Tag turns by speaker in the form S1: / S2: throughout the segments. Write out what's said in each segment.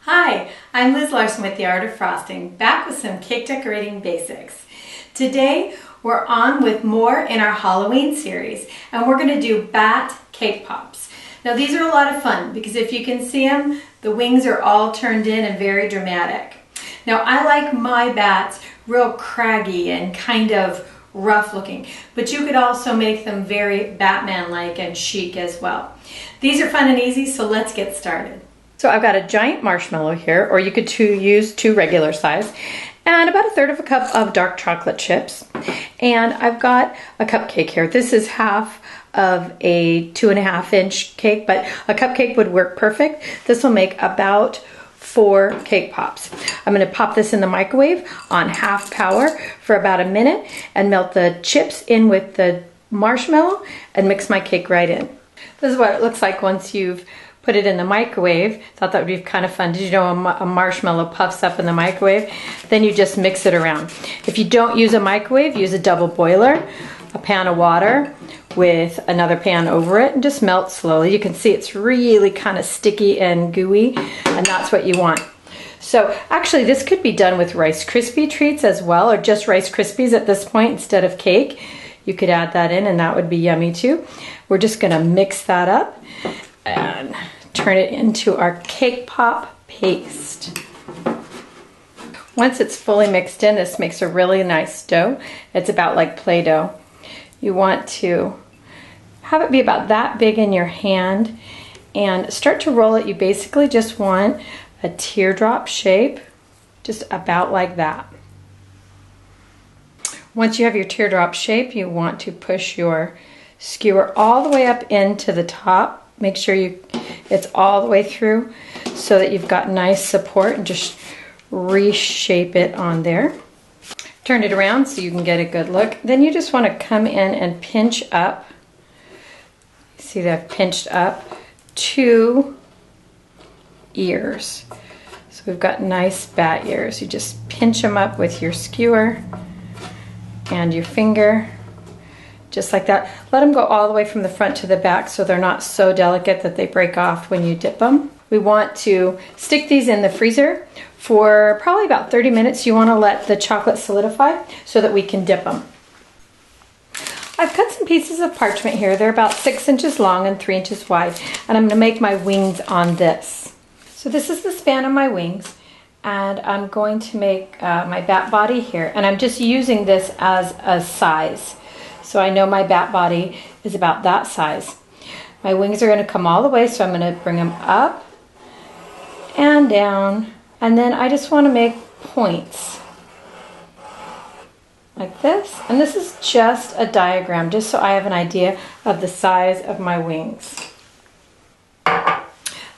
S1: Hi, I'm Liz Larson with The Art of Frosting, back with some cake decorating basics. Today we're on with more in our Halloween series, and we're going to do bat cake pops. Now these are a lot of fun because if you can see them, the wings are all turned in and very dramatic. Now I like my bats real craggy and kind of rough looking, but you could also make them very Batman-like and chic as well. These are fun and easy, so let's get started. So I've got a giant marshmallow here, or you could use two regular size, and about 1/3 cup of dark chocolate chips. And I've got a cupcake here. This is half of a 2.5 inch cake, but a cupcake would work perfect. This will make about 4 cake pops. I'm going to pop this in the microwave on half power for about a minute and melt the chips in with the marshmallow and mix my cake right in. This is what it looks like once you've put it in the microwave. Thought that would be kind of fun. Did you know a marshmallow puffs up in the microwave? Then you just mix it around. If you don't use a microwave, use a double boiler, a pan of water with another pan over it, and just melt slowly. You can see it's really kind of sticky and gooey, and that's what you want. So actually this could be done with Rice Krispie treats as well, or just Rice Krispies at this point instead of cake. You could add that in and that would be yummy too. We're just gonna mix that up and turn it into our cake pop paste. Once it's fully mixed in, this makes a really nice dough. It's about like Play-Doh. You want to have it be about that big in your hand and start to roll it. You basically just want a teardrop shape, just about like that. Once you have your teardrop shape, you want to push your skewer all the way up into the top. Make sure it's all the way through so that you've got nice support, and just reshape it on there. Turn it around so you can get a good look. Then you just want to come in and pinch up. See that I've pinched up 2 ears. So we've got nice bat ears. You just pinch them up with your skewer and your finger. Just like that. Let them go all the way from the front to the back so they're not so delicate that they break off when you dip them. We want to stick these in the freezer for probably about 30 minutes. You want to let the chocolate solidify so that we can dip them. I've cut some pieces of parchment here. They're about 6 inches long and 3 inches wide, and I'm going to make my wings on this. So this is the span of my wings, and I'm going to make my bat body here, and I'm just using this as a size. So I know my bat body is about that size. My wings are going to come all the way, so I'm going to bring them up and down. And then I just want to make points like this. And this is just a diagram, just so I have an idea of the size of my wings.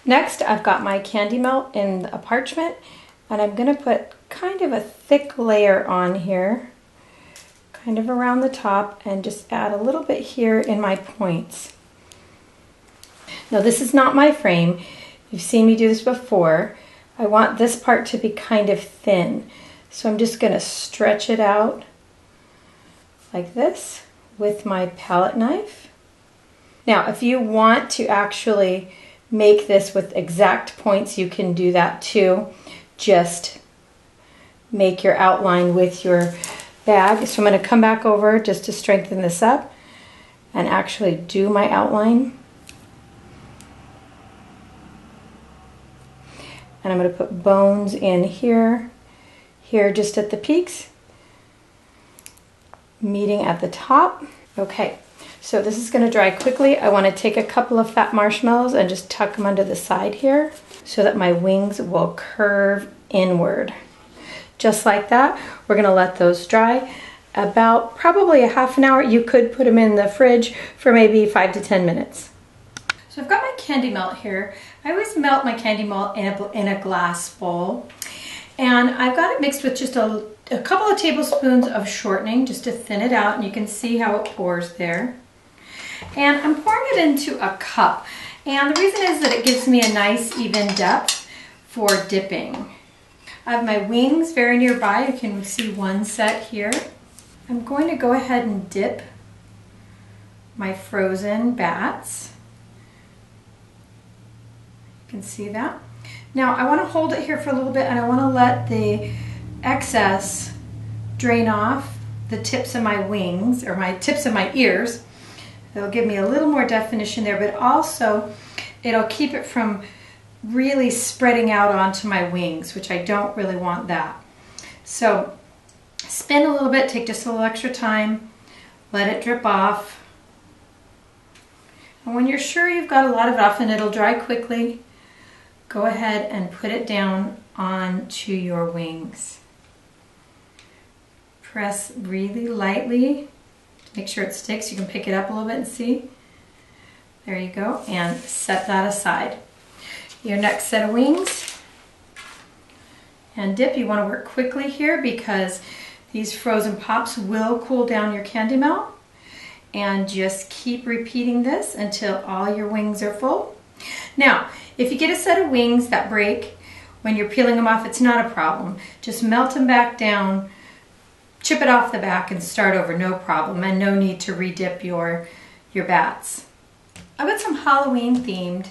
S1: Next, I've got my candy melt in a parchment, and I'm going to put kind of a thick layer on here, kind of around the top, and just add a little bit here in my points. Now this is not my frame. You've seen me do this before. I want this part to be kind of thin. So I'm just going to stretch it out like this with my palette knife. Now if you want to actually make this with exact points, you can do that too. Just make your outline with your bag. So I'm going to come back over just to strengthen this up and actually do my outline. And I'm going to put bones in here, here just at the peaks, meeting at the top. Okay, so this is going to dry quickly. I want to take a couple of fat marshmallows and just tuck them under the side here so that my wings will curve inward. Just like that. We're going to let those dry about probably a half an hour. You could put them in the fridge for maybe 5 to 10 minutes. So I've got my candy melt here. I always melt my candy melt in a glass bowl. And I've got it mixed with just a couple of tablespoons of shortening just to thin it out, and you can see how it pours there. And I'm pouring it into a cup. And the reason is that it gives me a nice even depth for dipping. I have my wings very nearby. You can see one set here. I'm going to go ahead and dip my frozen bats. You can see that. Now I want to hold it here for a little bit, and I want to let the excess drain off the tips of my wings, or my tips of my ears. It'll give me a little more definition there, but also it'll keep it from really spreading out onto my wings, which I don't really want that. So spin a little bit, take just a little extra time, let it drip off. And when you're sure you've got a lot of it off and it'll dry quickly, go ahead and put it down onto your wings. Press really lightly to make sure it sticks. You can pick it up a little bit and see. There you go, and set that aside. Your next set of wings and dip. You want to work quickly here because these frozen pops will cool down your candy melt, and just keep repeating this until all your wings are full. Now, if you get a set of wings that break when you're peeling them off, it's not a problem. Just melt them back down, chip it off the back, and start over, no problem, and no need to re-dip your bats. I've got some Halloween themed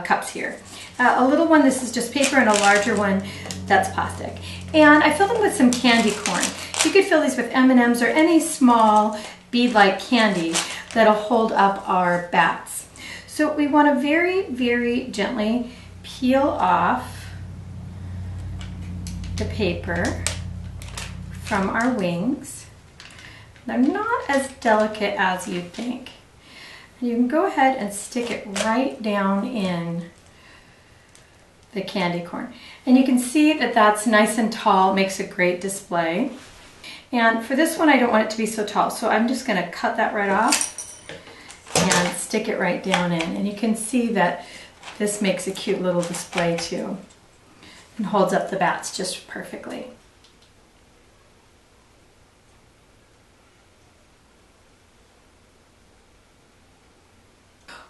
S1: cups here. A little one, this is just paper, and a larger one, that's plastic. And I filled them with some candy corn. You could fill these with M&Ms or any small bead-like candy that'll hold up our bats. So we want to very, very gently peel off the paper from our wings. They're not as delicate as you'd think. You can go ahead and stick it right down in the candy corn. And you can see that that's nice and tall, makes a great display. And for this one, I don't want it to be so tall, so I'm just gonna cut that right off and stick it right down in. And you can see that this makes a cute little display too, and holds up the bats just perfectly.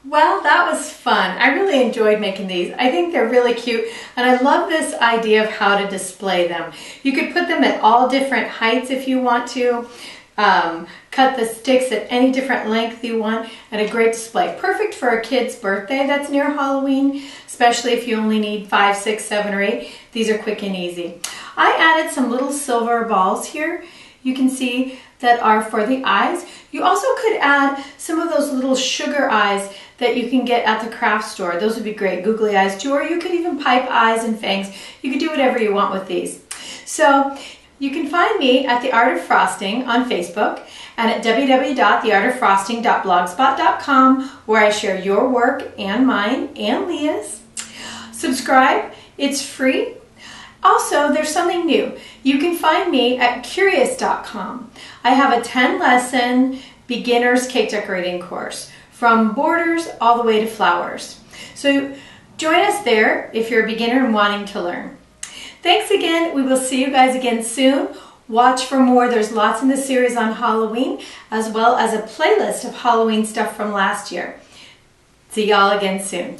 S1: Well, that was fun. I really enjoyed making these. I think they're really cute, and I love this idea of how to display them. You could put them at all different heights if you want to. Cut the sticks at any different length you want, and a great display. Perfect for a kid's birthday that's near Halloween, especially if you only need 5, 6, 7, or 8. These are quick and easy. I added some little silver balls here. You can see that are for the eyes. You also could add some of those little sugar eyes that you can get at the craft store. Those would be great, googly eyes too, or you could even pipe eyes and fangs. You could do whatever you want with these. So you can find me at The Art of Frosting on Facebook and at www.theartoffrosting.blogspot.com, where I share your work and mine and Leah's. Subscribe, it's free. Also, there's something new. You can find me at curious.com. I have a 10-lesson beginner's cake decorating course, from borders all the way to flowers. So join us there if you're a beginner and wanting to learn. Thanks again. We will see you guys again soon. Watch for more. There's lots in the series on Halloween, as well as a playlist of Halloween stuff from last year. See y'all again soon.